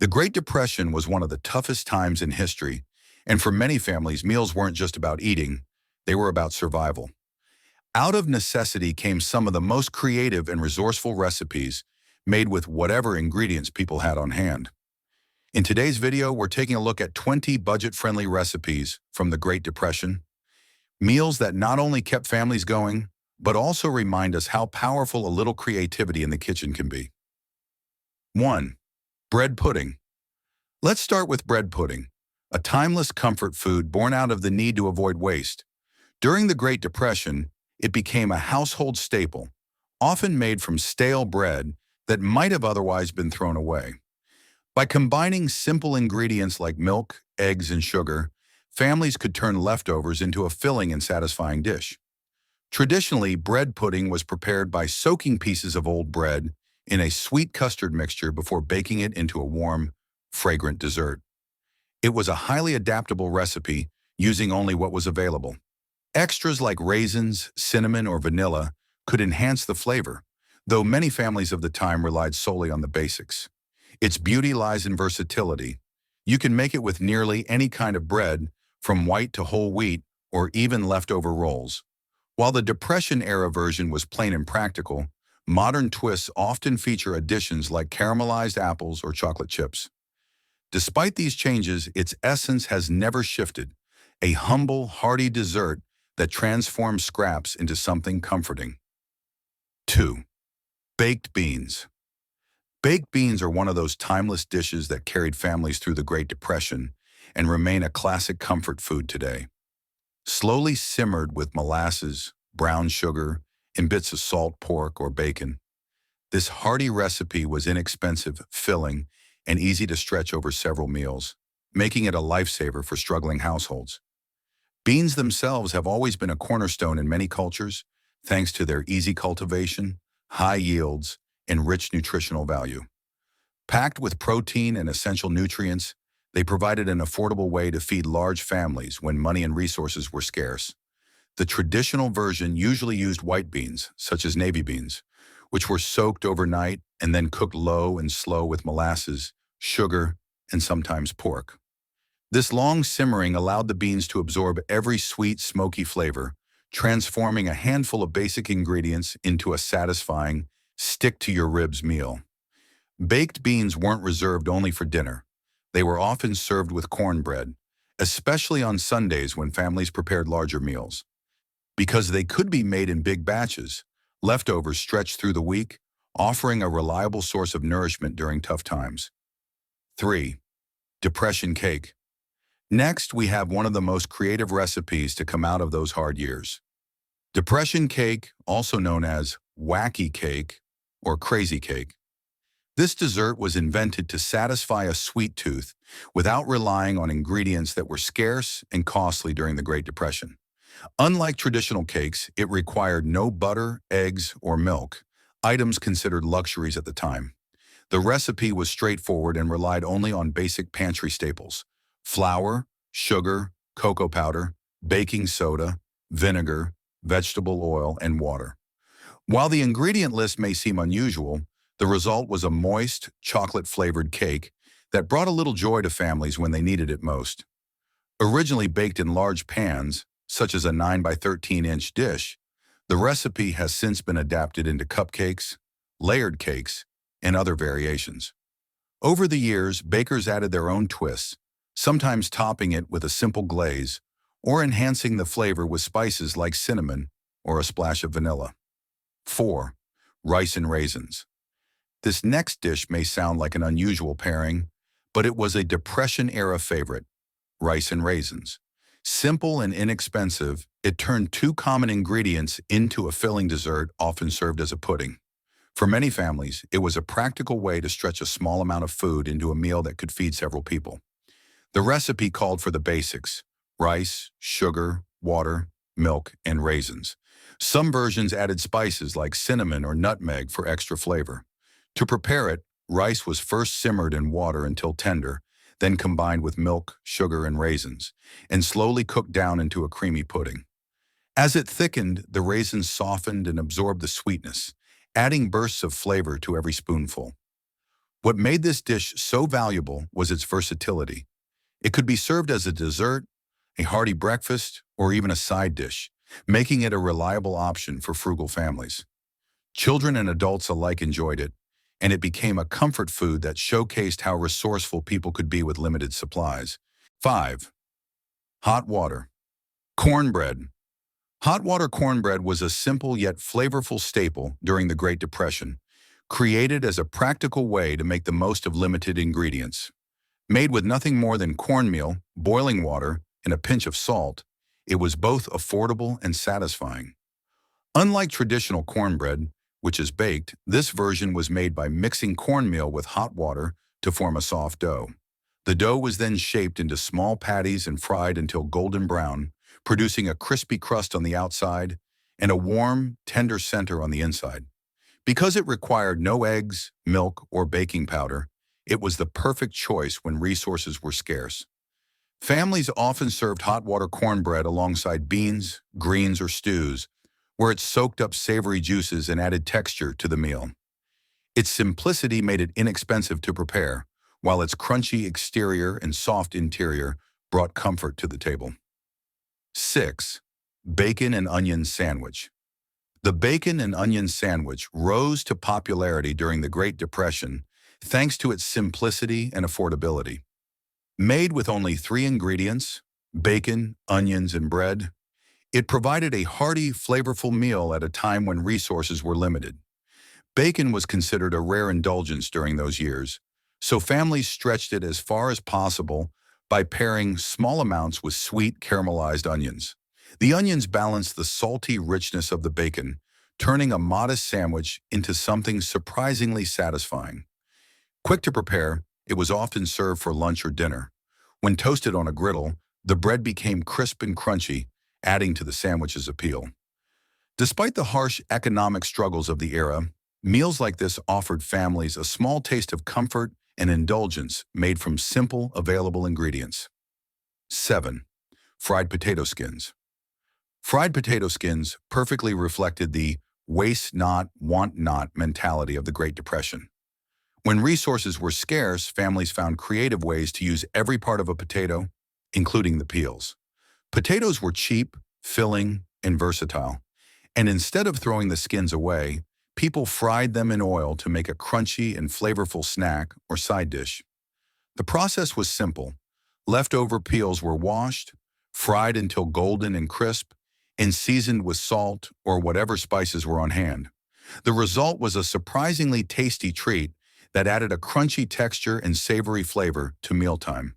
The Great Depression was one of the toughest times in history, and for many families, meals weren't just about eating, they were about survival. Out of necessity came some of the most creative and resourceful recipes made with whatever ingredients people had on hand. In today's video, we're taking a look at 20 budget-friendly recipes from the Great Depression, meals that not only kept families going, but also remind us how powerful a little creativity in the kitchen can be. 1. Bread pudding. Let's start with bread pudding, a timeless comfort food born out of the need to avoid waste. During the Great Depression, it became a household staple, often made from stale bread that might have otherwise been thrown away. By combining simple ingredients like milk, eggs, and sugar, families could turn leftovers into a filling and satisfying dish. Traditionally, bread pudding was prepared by soaking pieces of old bread in a sweet custard mixture before baking it into a warm, fragrant dessert. It was a highly adaptable recipe, using only what was available. Extras like raisins, cinnamon, or vanilla could enhance the flavor, though many families of the time relied solely on the basics. Its beauty lies in versatility. You can make it with nearly any kind of bread, from white to whole wheat, or even leftover rolls. While the Depression-era version was plain and practical, modern twists often feature additions like caramelized apples or chocolate chips. Despite these changes, its essence has never shifted, a humble, hearty dessert that transforms scraps into something comforting. 2. Baked beans. Baked beans are one of those timeless dishes that carried families through the Great Depression and remain a classic comfort food today. Slowly simmered with molasses, brown sugar, and bits of salt pork or bacon, this hearty recipe was inexpensive, filling, and easy to stretch over several meals, making it a lifesaver for struggling households. Beans themselves have always been a cornerstone in many cultures, thanks to their easy cultivation, high yields, and rich nutritional value. Packed with protein and essential nutrients, they provided an affordable way to feed large families when money and resources were scarce. The traditional version usually used white beans, such as navy beans, which were soaked overnight and then cooked low and slow with molasses, sugar, and sometimes pork. This long simmering allowed the beans to absorb every sweet, smoky flavor, transforming a handful of basic ingredients into a satisfying, stick-to-your-ribs meal. Baked beans weren't reserved only for dinner. They were often served with cornbread, especially on Sundays when families prepared larger meals. Because they could be made in big batches, leftovers stretched through the week, offering a reliable source of nourishment during tough times. 3. Depression cake. Next, we have one of the most creative recipes to come out of those hard years. Depression cake, also known as wacky cake or crazy cake. This dessert was invented to satisfy a sweet tooth without relying on ingredients that were scarce and costly during the Great Depression. Unlike traditional cakes, it required no butter, eggs, or milk, items considered luxuries at the time. The recipe was straightforward and relied only on basic pantry staples: flour, sugar, cocoa powder, baking soda, vinegar, vegetable oil, and water. While the ingredient list may seem unusual, the result was a moist, chocolate-flavored cake that brought a little joy to families when they needed it most. Originally baked in large pans, such as a 9 by 13-inch dish, the recipe has since been adapted into cupcakes, layered cakes, and other variations. Over the years, bakers added their own twists, sometimes topping it with a simple glaze or enhancing the flavor with spices like cinnamon or a splash of vanilla. 4. Rice and raisins. This next dish may sound like an unusual pairing, but it was a Depression-era favorite: rice and raisins. Simple and inexpensive, it turned two common ingredients into a filling dessert often served as a pudding. For many families, it was a practical way to stretch a small amount of food into a meal that could feed several people. The recipe called for the basics: rice, sugar, water, milk, and raisins. Some versions added spices like cinnamon or nutmeg for extra flavor. To prepare it, rice was first simmered in water until tender, then combined with milk, sugar, and raisins, and slowly cooked down into a creamy pudding. As it thickened, the raisins softened and absorbed the sweetness, adding bursts of flavor to every spoonful. What made this dish so valuable was its versatility. It could be served as a dessert, a hearty breakfast, or even a side dish, making it a reliable option for frugal families. Children and adults alike enjoyed it, and it became a comfort food that showcased how resourceful people could be with limited supplies. 5. Hot water. Cornbread. Hot water cornbread was a simple yet flavorful staple during the Great Depression, created as a practical way to make the most of limited ingredients. Made with nothing more than cornmeal, boiling water, and a pinch of salt, it was both affordable and satisfying. Unlike traditional cornbread, which is baked, this version was made by mixing cornmeal with hot water to form a soft dough. The dough was then shaped into small patties and fried until golden brown, producing a crispy crust on the outside and a warm, tender center on the inside. Because it required no eggs, milk, or baking powder, it was the perfect choice when resources were scarce. Families often served hot water cornbread alongside beans, greens, or stews, where it soaked up savory juices and added texture to the meal. Its simplicity made it inexpensive to prepare, while its crunchy exterior and soft interior brought comfort to the table. 6. Bacon and onion sandwich. The bacon and onion sandwich rose to popularity during the Great Depression thanks to its simplicity and affordability. Made with only 3 ingredients, bacon, onions, and bread, it provided a hearty, flavorful meal at a time when resources were limited. Bacon was considered a rare indulgence during those years, so families stretched it as far as possible by pairing small amounts with sweet caramelized onions. The onions balanced the salty richness of the bacon, turning a modest sandwich into something surprisingly satisfying. Quick to prepare, it was often served for lunch or dinner. When toasted on a griddle, the bread became crisp and crunchy, adding to the sandwich's appeal. Despite the harsh economic struggles of the era, meals like this offered families a small taste of comfort and indulgence made from simple, available ingredients. 7. Fried potato skins. Fried potato skins perfectly reflected the waste not, want not mentality of the Great Depression. When resources were scarce, families found creative ways to use every part of a potato, including the peels. Potatoes were cheap, filling, and versatile, and instead of throwing the skins away, people fried them in oil to make a crunchy and flavorful snack or side dish. The process was simple. Leftover peels were washed, fried until golden and crisp, and seasoned with salt or whatever spices were on hand. The result was a surprisingly tasty treat that added a crunchy texture and savory flavor to mealtime.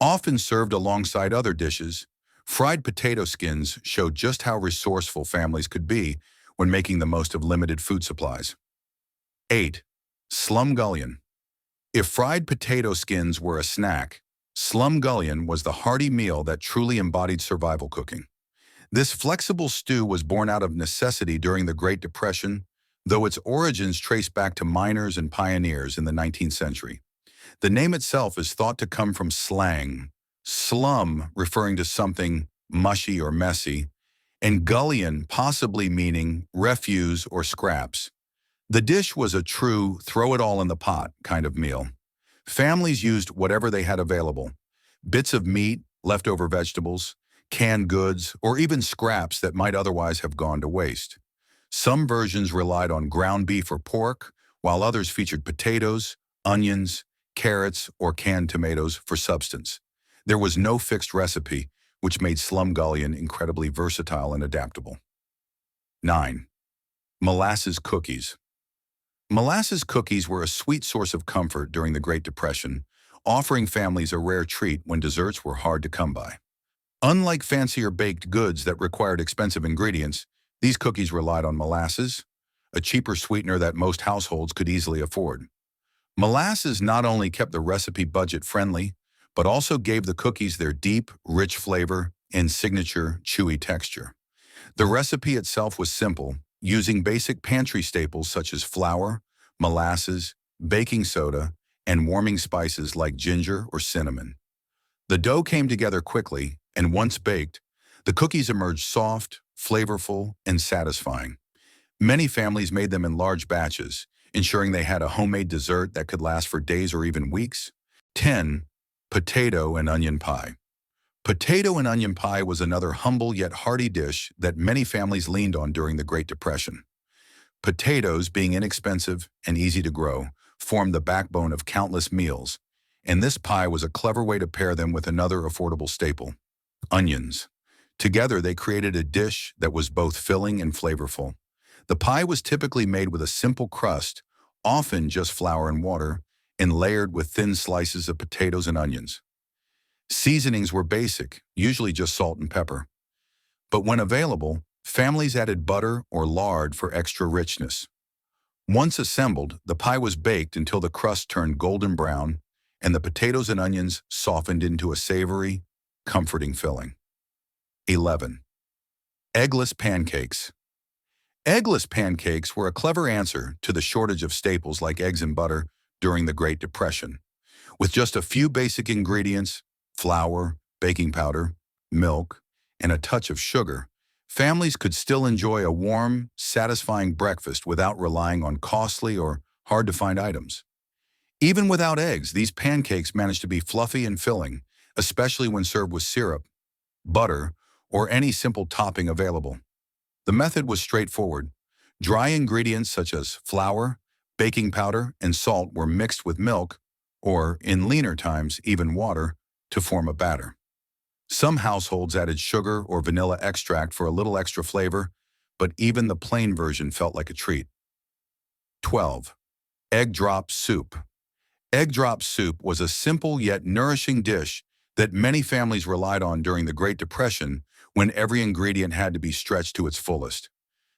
Often served alongside other dishes, fried potato skins showed just how resourceful families could be when making the most of limited food supplies. 8. Slumgullion. If fried potato skins were a snack, slumgullion was the hearty meal that truly embodied survival cooking. This flexible stew was born out of necessity during the Great Depression, though its origins trace back to miners and pioneers in the 19th century. The name itself is thought to come from slang, slum referring to something mushy or messy, and gullion possibly meaning refuse or scraps. The dish was a true throw-it-all-in-the-pot kind of meal. Families used whatever they had available, bits of meat, leftover vegetables, canned goods, or even scraps that might otherwise have gone to waste. Some versions relied on ground beef or pork, while others featured potatoes, onions, carrots, or canned tomatoes for substance. There was no fixed recipe, which made slumgullion incredibly versatile and adaptable. 9. Molasses cookies. Molasses cookies were a sweet source of comfort during the Great Depression, offering families a rare treat when desserts were hard to come by. Unlike fancier baked goods that required expensive ingredients, these cookies relied on molasses, a cheaper sweetener that most households could easily afford. Molasses not only kept the recipe budget-friendly, but also gave the cookies their deep, rich flavor and signature, chewy texture. The recipe itself was simple, using basic pantry staples such as flour, molasses, baking soda, and warming spices like ginger or cinnamon. The dough came together quickly, and once baked, the cookies emerged soft, flavorful, and satisfying. Many families made them in large batches, ensuring they had a homemade dessert that could last for days or even weeks. 10. Potato and onion pie. Potato and onion pie was another humble yet hearty dish that many families leaned on during the Great Depression. Potatoes, being inexpensive and easy to grow, formed the backbone of countless meals, and this pie was a clever way to pair them with another affordable staple, onions. Together, they created a dish that was both filling and flavorful. The pie was typically made with a simple crust, often just flour and water, and layered with thin slices of potatoes and onions. Seasonings were basic, usually just salt and pepper. But when available, families added butter or lard for extra richness. Once assembled, the pie was baked until the crust turned golden brown and the potatoes and onions softened into a savory, comforting filling. 11. Eggless pancakes. Eggless pancakes were a clever answer to the shortage of staples like eggs and butter during the Great Depression. With just a few basic ingredients, flour, baking powder, milk, and a touch of sugar, families could still enjoy a warm, satisfying breakfast without relying on costly or hard-to-find items. Even without eggs, these pancakes managed to be fluffy and filling, especially when served with syrup, butter, or any simple topping available. The method was straightforward. Dry ingredients such as flour, baking powder, and salt were mixed with milk, or, in leaner times, even water, to form a batter. Some households added sugar or vanilla extract for a little extra flavor, but even the plain version felt like a treat. 12. Egg drop soup. Egg drop soup was a simple yet nourishing dish that many families relied on during the Great Depression when every ingredient had to be stretched to its fullest.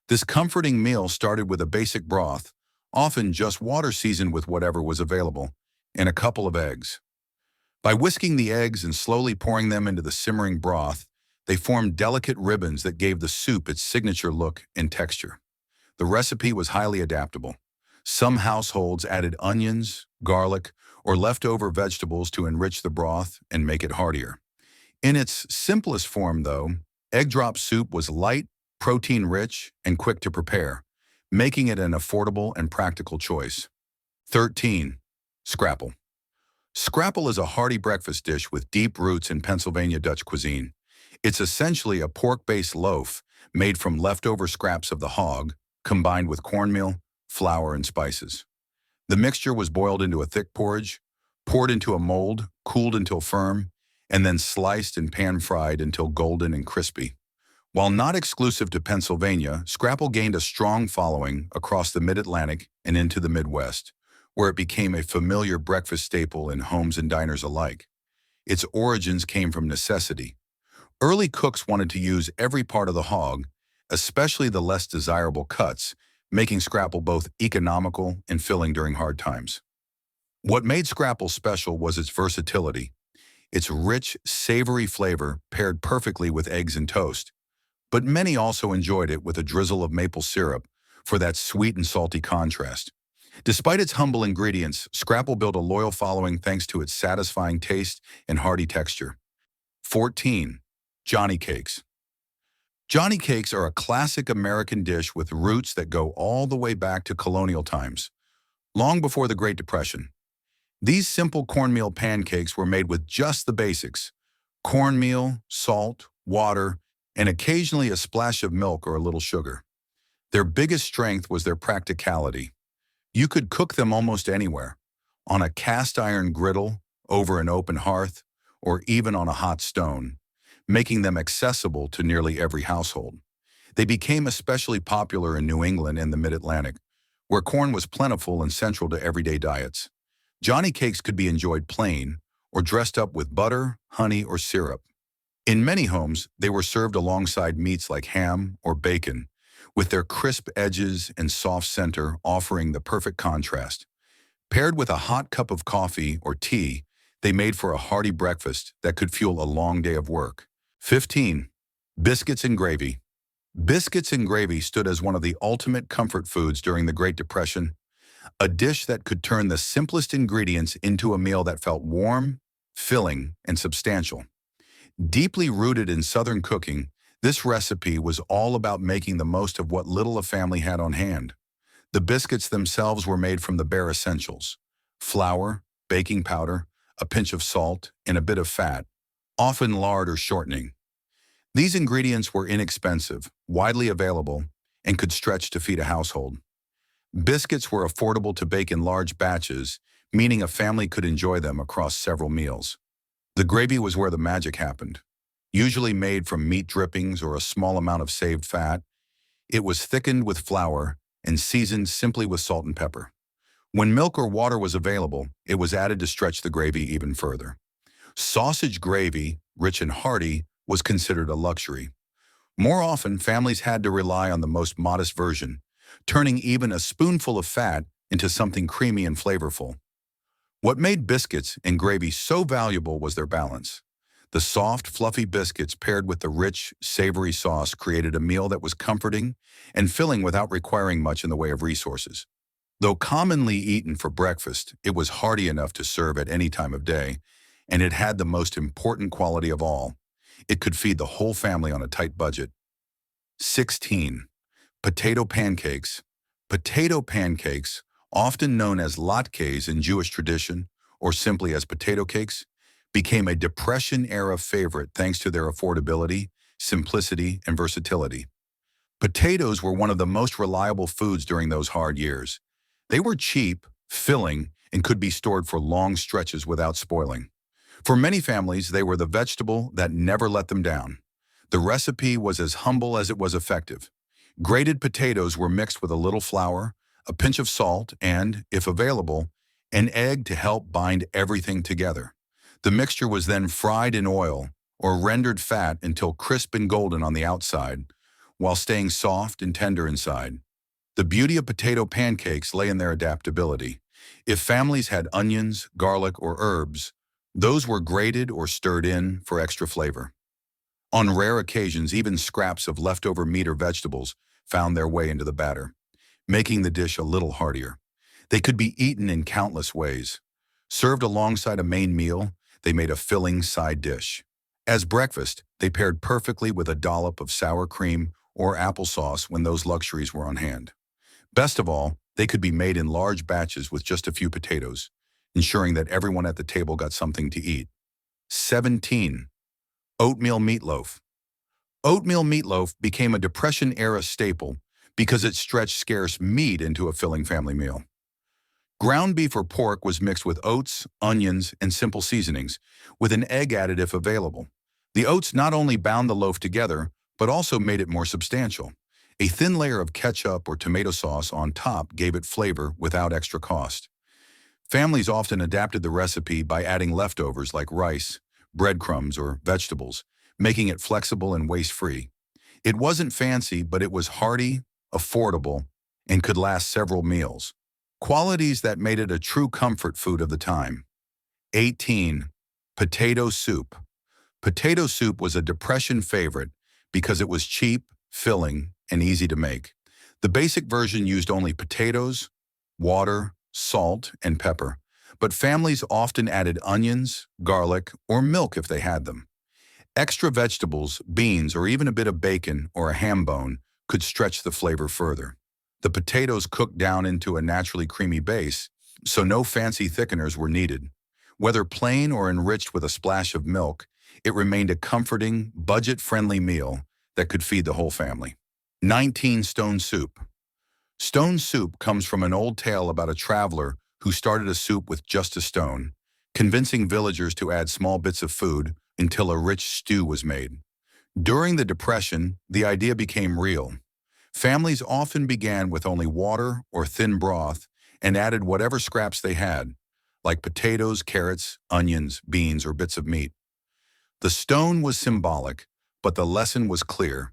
This comforting meal started with a basic broth, often just water seasoned with whatever was available, and a couple of eggs. By whisking the eggs and slowly pouring them into the simmering broth, they formed delicate ribbons that gave the soup its signature look and texture. The recipe was highly adaptable. Some households added onions, garlic, or leftover vegetables to enrich the broth and make it heartier. In its simplest form, though, egg drop soup was light, protein-rich, and quick to prepare, making it an affordable and practical choice. 13. Scrapple. Scrapple is a hearty breakfast dish with deep roots in Pennsylvania Dutch cuisine. It's essentially a pork-based loaf made from leftover scraps of the hog, combined with cornmeal, flour, and spices. The mixture was boiled into a thick porridge, poured into a mold, cooled until firm, and then sliced and pan-fried until golden and crispy. While not exclusive to Pennsylvania, scrapple gained a strong following across the Mid-Atlantic and into the Midwest, where it became a familiar breakfast staple in homes and diners alike. Its origins came from necessity. Early cooks wanted to use every part of the hog, especially the less desirable cuts, making scrapple both economical and filling during hard times. What made scrapple special was its versatility. Its rich, savory flavor paired perfectly with eggs and toast, but many also enjoyed it with a drizzle of maple syrup for that sweet and salty contrast. Despite its humble ingredients, scrapple built a loyal following thanks to its satisfying taste and hearty texture. 14. Johnny cakes. Johnny cakes are a classic American dish with roots that go all the way back to colonial times, long before the Great Depression. These simple cornmeal pancakes were made with just the basics: cornmeal, salt, water, and occasionally a splash of milk or a little sugar. Their biggest strength was their practicality. You could cook them almost anywhere, on a cast iron griddle, over an open hearth, or even on a hot stone, making them accessible to nearly every household. They became especially popular in New England and the Mid-Atlantic, where corn was plentiful and central to everyday diets. Johnny cakes could be enjoyed plain or dressed up with butter, honey, or syrup. In many homes, they were served alongside meats like ham or bacon, with their crisp edges and soft center offering the perfect contrast. Paired with a hot cup of coffee or tea, they made for a hearty breakfast that could fuel a long day of work. 15. Biscuits and gravy. Biscuits and gravy stood as one of the ultimate comfort foods during the Great Depression, a dish that could turn the simplest ingredients into a meal that felt warm, filling, and substantial. Deeply rooted in Southern cooking, this recipe was all about making the most of what little a family had on hand. The biscuits themselves were made from the bare essentials: flour, baking powder, a pinch of salt, and a bit of fat, often lard or shortening. These ingredients were inexpensive, widely available, and could stretch to feed a household. Biscuits were affordable to bake in large batches, meaning a family could enjoy them across several meals. The gravy was where the magic happened. Usually made from meat drippings or a small amount of saved fat, it was thickened with flour and seasoned simply with salt and pepper. When milk or water was available, it was added to stretch the gravy even further. Sausage gravy, rich and hearty, was considered a luxury. More often, families had to rely on the most modest version, turning even a spoonful of fat into something creamy and flavorful. What made biscuits and gravy so valuable was their balance. The soft, fluffy biscuits paired with the rich, savory sauce created a meal that was comforting and filling without requiring much in the way of resources. Though commonly eaten for breakfast, it was hearty enough to serve at any time of day, and it had the most important quality of all: it could feed the whole family on a tight budget. 16. Potato pancakes. Potato pancakes, often known as latkes in Jewish tradition, or simply as potato cakes, became a Depression-era favorite thanks to their affordability, simplicity, and versatility. Potatoes were one of the most reliable foods during those hard years. They were cheap, filling, and could be stored for long stretches without spoiling. For many families, they were the vegetable that never let them down. The recipe was as humble as it was effective. Grated potatoes were mixed with a little flour, a pinch of salt, and, if available, an egg to help bind everything together. The mixture was then fried in oil or rendered fat until crisp and golden on the outside, while staying soft and tender inside. The beauty of potato pancakes lay in their adaptability. If families had onions, garlic, or herbs, those were grated or stirred in for extra flavor. On rare occasions, even scraps of leftover meat or vegetables found their way into the batter, making the dish a little heartier. They could be eaten in countless ways. Served alongside a main meal, they made a filling side dish. As breakfast, they paired perfectly with a dollop of sour cream or applesauce when those luxuries were on hand. Best of all, they could be made in large batches with just a few potatoes, ensuring that everyone at the table got something to eat. 17. Oatmeal meatloaf. Oatmeal meatloaf became a Depression-era staple because it stretched scarce meat into a filling family meal. Ground beef or pork was mixed with oats, onions, and simple seasonings, with an egg added if available. The oats not only bound the loaf together, but also made it more substantial. A thin layer of ketchup or tomato sauce on top gave it flavor without extra cost. Families often adapted the recipe by adding leftovers like rice, breadcrumbs, or vegetables, making it flexible and waste-free. It wasn't fancy, but it was hearty, affordable, and could last several meals. Qualities that made it a true comfort food of the time. 18. Potato soup. Potato soup was a Depression favorite because it was cheap, filling, and easy to make. The basic version used only potatoes, water, salt, and pepper, but families often added onions, garlic, or milk if they had them. Extra vegetables, beans, or even a bit of bacon or a ham bone could stretch the flavor further. The potatoes cooked down into a naturally creamy base, so no fancy thickeners were needed. Whether plain or enriched with a splash of milk, it remained a comforting, budget-friendly meal that could feed the whole family. 19. Stone soup. Stone soup comes from an old tale about a traveler who started a soup with just a stone, convincing villagers to add small bits of food until a rich stew was made. During the Depression, the idea became real. Families often began with only water or thin broth and added whatever scraps they had, like potatoes, carrots, onions, beans, or bits of meat. The stone was symbolic, but the lesson was clear.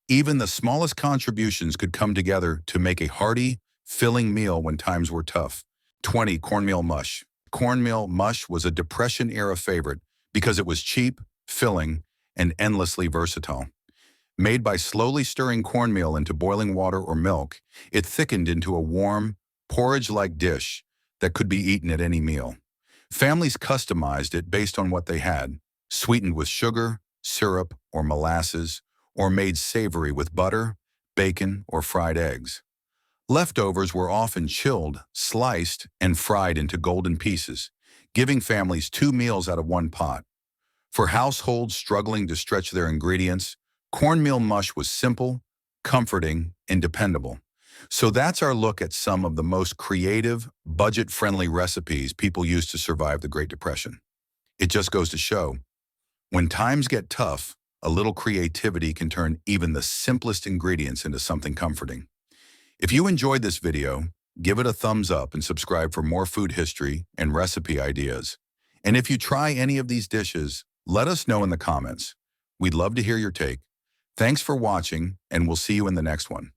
Even the smallest contributions could come together to make a hearty, filling meal when times were tough. 20. Cornmeal mush. Cornmeal mush was a Depression-era favorite because it was cheap, filling, and endlessly versatile. Made by slowly stirring cornmeal into boiling water or milk, it thickened into a warm, porridge-like dish that could be eaten at any meal. Families customized it based on what they had, sweetened with sugar, syrup, or molasses, or made savory with butter, bacon, or fried eggs. Leftovers were often chilled, sliced, and fried into golden pieces, giving families 2 meals out of one pot. For households struggling to stretch their ingredients, cornmeal mush was simple, comforting, and dependable. So that's our look at some of the most creative, budget-friendly recipes people used to survive the Great Depression. It just goes to show, when times get tough, a little creativity can turn even the simplest ingredients into something comforting. If you enjoyed this video, give it a thumbs up and subscribe for more food history and recipe ideas. And if you try any of these dishes, let us know in the comments. We'd love to hear your take. Thanks for watching, and we'll see you in the next one.